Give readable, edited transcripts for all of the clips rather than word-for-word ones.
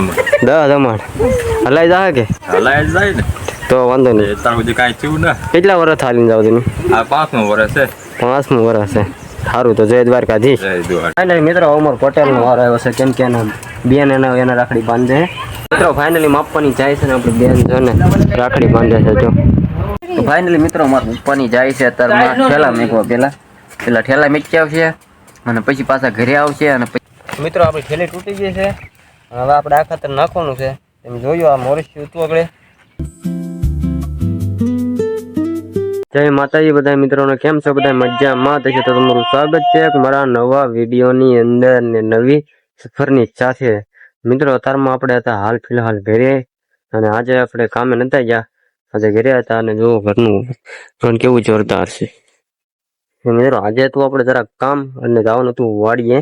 10 દમણ હલાઈ જાય કે હલાય જ જાય ને તો વાંધો નહીં. તાર સુધી કાંઈ થયું ને. કેટલા વર્ષ હાલીને જાવ તમે? આ 5મું વર્ષ છે. 5મું વર્ષ છે. સારું તો જય દ્વારકાધીશ. જય દ્વારકા. ફાઇનલી મિત્રો અમર પટેલનો વારો આવ્યો છે, કેમ કે એના બેન એના રાખડી બાંધે મિત્રો. ફાઇનલી માપવાની જાય છે ને આપણી બેન છે ને રાખડી બાંધે છે. જો તો ફાઇનલી મિત્રો મારા પપ્પાની જાય છે અત્યારે ઠેલા મેકવા પેલા ઠેલા મેકી આવશે અને પછી પાછા ઘરે આવશે. અને પછી મિત્રો આપણી ઠેલી તૂટી ગઈ છે. હવે આપણે આ ખાતર નાખવાનું છે. તમે જોયું આ મોરસ્યું હતું આગળ. જય માતાજી બધા મિત્રોને, કેમ છો બધા? મજામાં થશે તો તમારું સ્વાગત છે મારા નવા વિડીયોની અંદર ને નવી સફરની સાથે. મિત્રો અત્યારમાં આપણે હતા હાલ ફિલહાલ ઘરે, અને આજે આપણે કામે નતા ગયા, આજે ઘરે હતા. અને જો ઘરનું પણ કેવું જોરદાર છે મિત્રો. આજે તો આપણે જરાક કામ અને જવાનું હતું વાડીએ,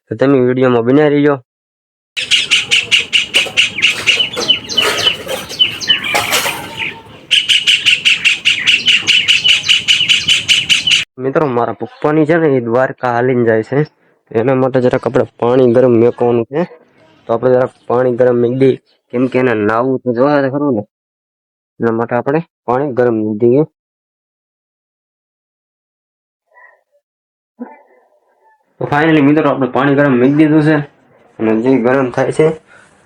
તો તમે વિડીયોમાં બન્યા રહીજો. મિત્રો મારા પપ્પાની છે ને એ દ્વારકા હાલીને જાય છે, એના માટે જરાક આપણે પાણી ગરમ મેકવાનું છે. તો આપણે જરાક પાણી ગરમ મેકી દઈએ, કેમ કે એને નાવું તો જોવા ખરું ને, એના માટે આપણે પાણી ગરમ મૂકી દઈએ. તો ફાઇનલી મિત્રો આપણે પાણી ગરમ મૂકી દીધું છે, અને જે ગરમ થાય છે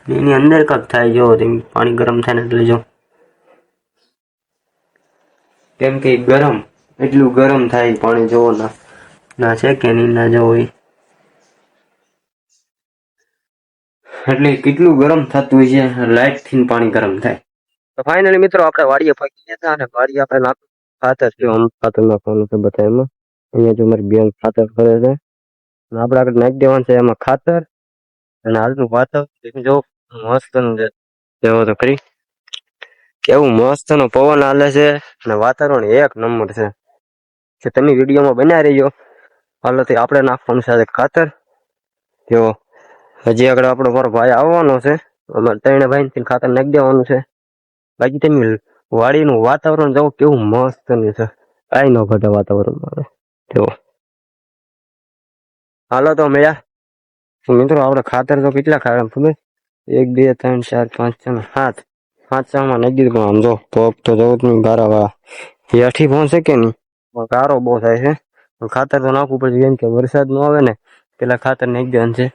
એની અંદર કપ થાય. જો પાણી ગરમ થાય ને એટલે જો, કેમ કે ગરમ એટલું ગરમ થાય પાણી. જોવો ના છે કે નહીં ના જવો એટલે કેટલું ગરમ થતું હોય છે, લાઈટ થી પાણી ગરમ થાય. તો ફાઇનલી મિત્રો આપણે વાડીએ પહોંચી ગયા હતા, અને વાડીએ આપણે નાખું ખાતર છે. ખાતર નાખવાનું છે બધા એમાં. અહીંયા જો મારી બેન ખાતર કરે છે, આપણે આગળ નાખી દેવાનું છે એમાં ખાતર. અને હાલનું વાતાવરણ જો મસ્ત છે, જેવો તો ખરી કેવું મસ્ત નો પવન હાલે છે, અને વાતાવરણ એક નંબર છે. કે તમે વિડીયોમાં બન્યા રહીજો. હાલો તે આપણે નાખવાનું છે ખાતર. જો હજી આગળ આપણો મારો ભાઈ આવવાનો છે, અમારે ત્રણે ભાઈ ખાતર નાખી દેવાનું છે. બાકી તમે વાડીનું વાતાવરણ જવો કેવું મસ્ત છે, કાંઈ ન ઘટે વાતાવરણમાં. જો હાલો તો મળ્યા મિત્રો. આપણે ખાતર તો કેટલા ખાવા ખબર? 1 2 3 4 5 6 7 5 નાખી દીધું. આમ જો તો જવું જ નહીં ગારા વાળા હેઠી પહોંચે કે નહીં, ગારો બહુ થાય છે. ખાતર તો નાખવું પડશે, કેમ કે વરસાદ ન આવે ને પેલા ખાતર નાખી દેવાનું છે.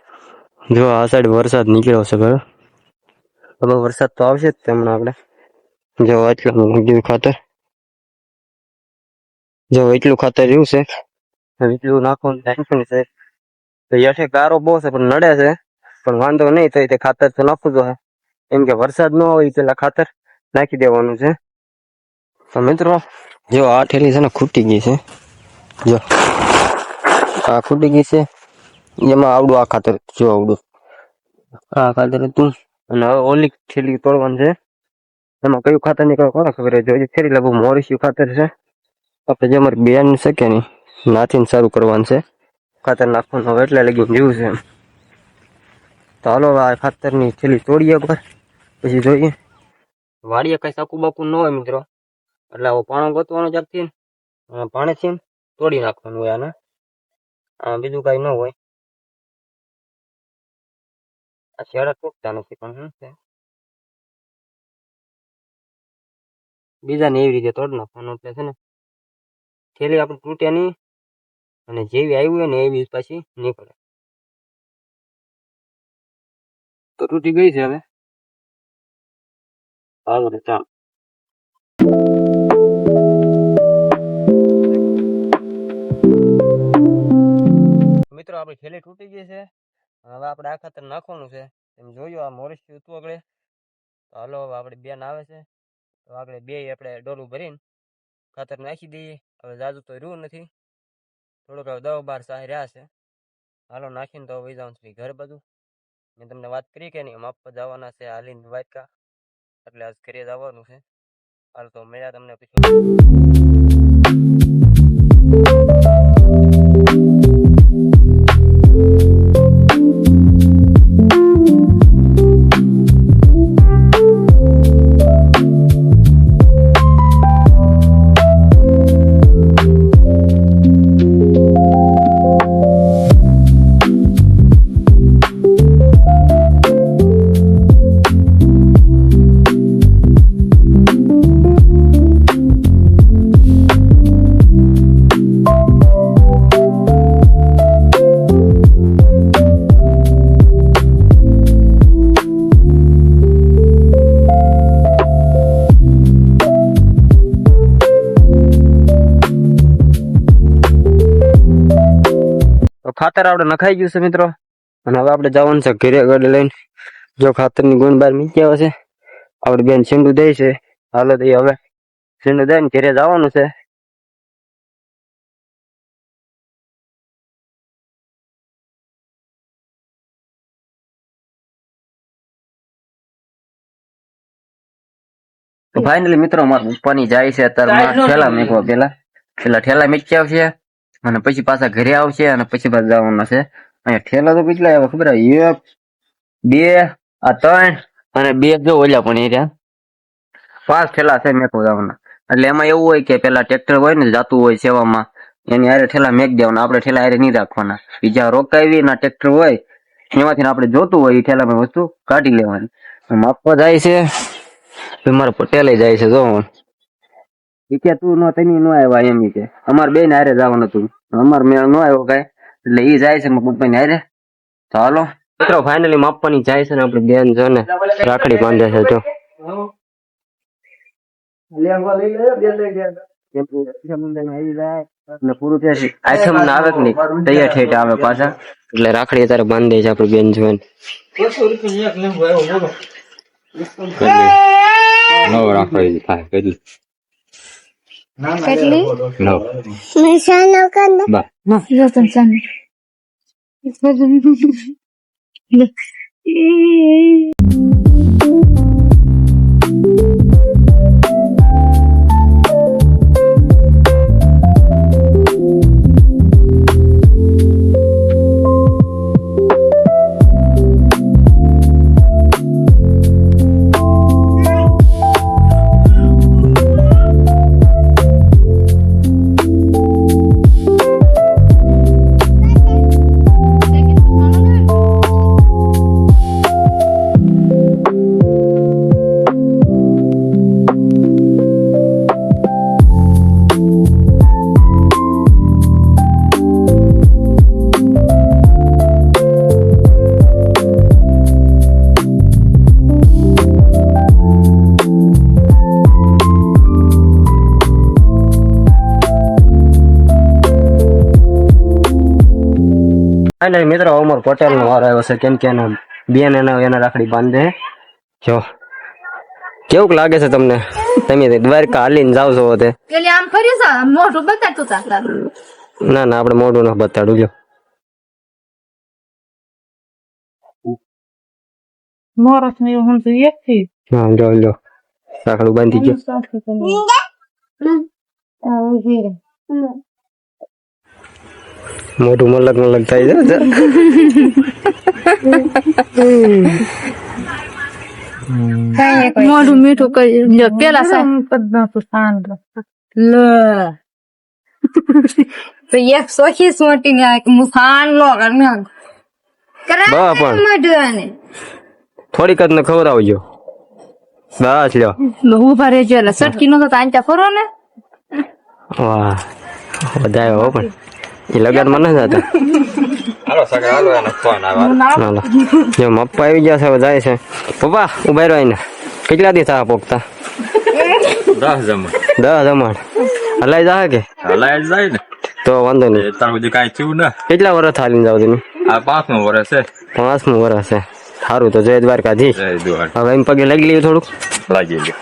જો આ સાઈડ વરસાદ નીકળ્યો છે બરાબર, હવે વરસાદ તો આવશે જ તેમણે. આપણે જો એટલું નાખી દીધું ખાતર. જો એટલું ખાતર રહ્યું છે, એટલું નાખવાનું છે. તો હેઠે ગારો બહુ છે પણ નડે છે, પણ વાંધો નહીં. તો તે ખાતર તો નાખવું જોઈએ, કેમ કે વરસાદ ન હોય પેલા ખાતર નાખી દેવાનું છે. તો મિત્રો જો આ ઠેલી છે ને ખૂટી ગઈ છે. જો આ ખૂટી ગઈ છે, એમાં આવડું આ ખાતર, જો આવડું આ ખાતર હતું. અને હવે ઓલી ઠેલી તોડવાની છે, એમાં કયું ખાતર નીકળે કોને ખબર? જો ઠેલી લગભગ મોરીસ્યું ખાતર છે. આપણે જે અમારી બેન છે કે નહીં, નાથીને સારું કરવાનું છે ખાતર નાખવાનું. હવે એટલે લગી જેવું છે. તો હાલો આ ખાતરની ઠેલી તોડીએ પર, પછી જોઈએ. વાડીએ કઈ સાકું બાકું ન હોય મિત્રો, એટલે આવો પાણો ગોતવાનો જાગથી પાણીથી તોડી નાખવાનું હોય આને. બીજું કઈ ન હોય. આ શેડા તૂટતા નથી, પણ શું છે બીજાને એવી રીતે તોડી નાખવાનું. એટલે છે ને થેલી આપણે તૂટે નહીં, અને જેવી આવી હોય ને એવી પાછી નીકળે. તો તૂટી ગઈ છે હવે. હાલો ચાલ મિત્રો આપણી થેલી તૂટી ગઈ છે. હવે આપણે આ ખાતર નાખવાનું છે. તમે જોયું આ મોરસ્યું હતું આગળ. તો હાલો હવે આપણે બેન આવે છે, તો આગળ બે આપણે ડોલું ભરીને ખાતર નાખી દઈએ. હવે જાજુ તો રહ્યું નથી, થોડુંક 10-12 સાહ રહ્યા છે. હાલો નાખીને તો વહી જવાનું છે ઘર બધું. મેં તમને વાત કરી કે નહીં, માપવા જવાના છે હાલીને દ્વારકા, એટલે આજ ઘરે જવાનું છે. હાલ તો મળ્યા તમને પછી. ખાતર આપણે નખાઈ ગયું છે મિત્રો, અને હવે આપણે જવાનું છે ઘરે ગાડી લઈને. જો ખાતરની ગુણ બાર મીકી આવે છે, આપણે બેન સિંડું દે છે. હાલો તો હવે સિંડું દઈને ઘરે જવાનું છે. તો ફાઇનલી મિત્રો મારા પપ્પાની જાય છે અત્યારે ઠેલા મેકવા પેલા ઠેલા મેકી આવશે, અને પછી પાછા ઘરે આવશે, અને પછી પાછા જવાના છે. અહીંયા ઠેલા તો કેટલા આવે ખબર? 1 2 આ 3 અને 2 જો ઓલા પણ એ રહ્યા 5 ઠેલા છે મેકવા જવાના. એટલે એમાં એવું હોય કે પેલા ટ્રેક્ટર હોય ને જાતું હોય સેવામાં, એની હારે ઠેલા મેક દેવાના, આપણે ઠેલા હારે નહીં રાખવાના. બીજા રોકાવી ના ટ્રેક્ટર હોય એમાંથી આપણે જોતું હોય એ ઠેલામાં વસ્તુ કાઢી લેવાની. માપવા જાય છે મારા પટેલે જાય છે. જો કે તું નો તમે નો આવ્યા એમ કે અમારે બેન હારે જવાનું હતું, અમારે મેળ નો આવ્યો કઈ, એટલે ઈ જાય છે મારા પપ્પા ની હારે. તો હાલો મિત્રો ફાઇનલી માપવાની જાય છે ને આપડી બેન જો ને રાખડી બાંધે છે. જો પૂરું થશે આઈટમ ના આવે કે નહીં તૈયાર થઈ આવે પાછા, એટલે રાખડી અત્યારે બાંધે છે આપડી બેન જોઈને. નવ રાખડી થાય કેટલી કેટલી નવ નિશાનો કર બા જો સંસાન મિત્રો અમર પટેલ નો વાર આવ્યો છે, કેમ કે એના બેન એને રાખડી બાંધે. જો કેવું લાગે છે તમને? તમે દ્વારકા હાલીને જાવ છો તે? એટલે આમ ફરી જા મોઢું બતાડતું તા. ના ના આપણે મોઢું ન બતાડું. જો મોરસ ને હું તો એક થી હા જો રાખડું બાંધી ગયો. મોઢું મલક થાય છે. મોઢું મીઠું કરી પેલા તો એક સોખી સોટી ને મુસાન લો પણ થોડીક જ ને ખવડાવજો. બસ લ્યો ઉભા રહેજો એટલે સટકી નો તો આંચા ફરો ને. વાહ બધા હો, પણ એ લગન માં ન જતા. હાલો સગા હાલો એનો ફોન આવે હાલો જો મપ્પા આવી ગયા છે, હવે જાય છે. પપ્પા ઉભા રહ્યો એને કેટલા દી થયા પોકતા? 10 જમણ 10 જમણ હલાઈ જાય કે હલાય જાય ને તો વાંધો નહીં. તાર બધી કાંઈ થયું ને. કેટલા વર્ષ હાલીને જાવ તમે? આ 5મું વર્ષ છે. 5મું વર્ષ છે. સારું તો જય દ્વારકાધીશ. જય દ્વારકા. હવે એમ પગે લાગી લઈએ થોડુંક. લાગી ગયું.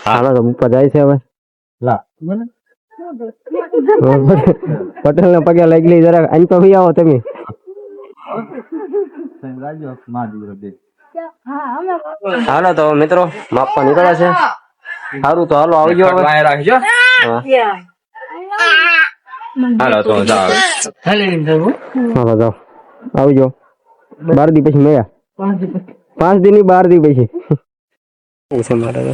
હાલો તો પપ્પા જાય છે હવે. પટેલ ના પગે લાગી લઈ જરા. અહીં તો ભાઈ આવો તમે. હાલો તો મિત્રો માપવા નીકળ્યા છે. સારું તો હાલો આવજો હવે. વાય રાખજો. હાલો તો જાવ. હાલો જાઓ આવજો. 12 દી પછી મળ્યા. 5 દી ની 12 દી પછી છે મારે તો.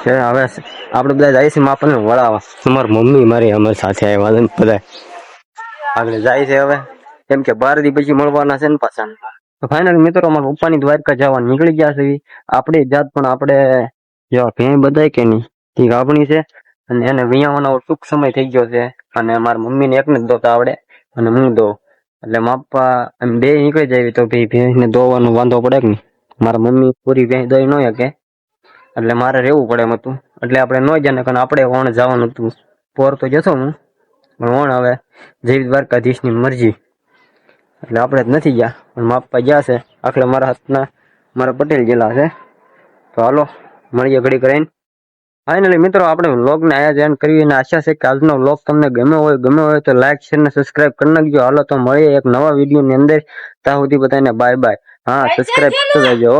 હવે આપડે બધા જાય છે માપને વળાવા. તમારી મમ્મી મારી અમારી સાથે આવ્યા છે બધા આગળ જાય છે હવે, કેમ કે 12 દી પછી મળવાના છે ને પાછા. તો ફાઇનલ મિત્રો અમારા પપ્પાની દ્વારકા જવા નીકળી ગયા છે. આપણી જાત પણ આપણે જો ભેં બધાય કે નહીં ઠીક આપણી છે, અને એને વિયાવાનો ટૂંક સમય થઈ ગયો છે. અને મારા મમ્મીને એકને જ દોતા આવડે અને હું દો, એટલે માપા એમ બે નીકળી જાય તો ભાઈ ભેંસને દોવાનો વાંધો પડે કે નહીં. મારા મમ્મી પૂરી ભેંસ દોઈ ન શકે, એટલે મારે રહેવું પડે એમ હતું, એટલે આપણે ન જાય ને, કારણ આપણે ઓણ જવાનું હતું. પોર તો જશો હું, પણ ઓણ હવે જેવી દ્વારકાધીશની મરજી, એટલે આપણે જ નથી ગયા, પણ મા પપ્પા ગયા છે. આખલે મારા હાથના મારા પટેલ ગયેલા છે. તો હાલો મળીએ ઘડી કરીને. ફાઇનલી મિત્રો આપણે વ્લોગને આયા જ એન્ડ કરીએ, અને આશા છે કે આજનો વ્લોગ તમને ગમ્યો હોય તો લાઈક શેર ને સબસ્ક્રાઇબ કરી નાખજો. હાલો તો મળીએ એક નવા વિડીયોની અંદર. ત્યાં સુધી બધાને બાય બાય. હા, સબસ્ક્રાઇબ કરી દેજો.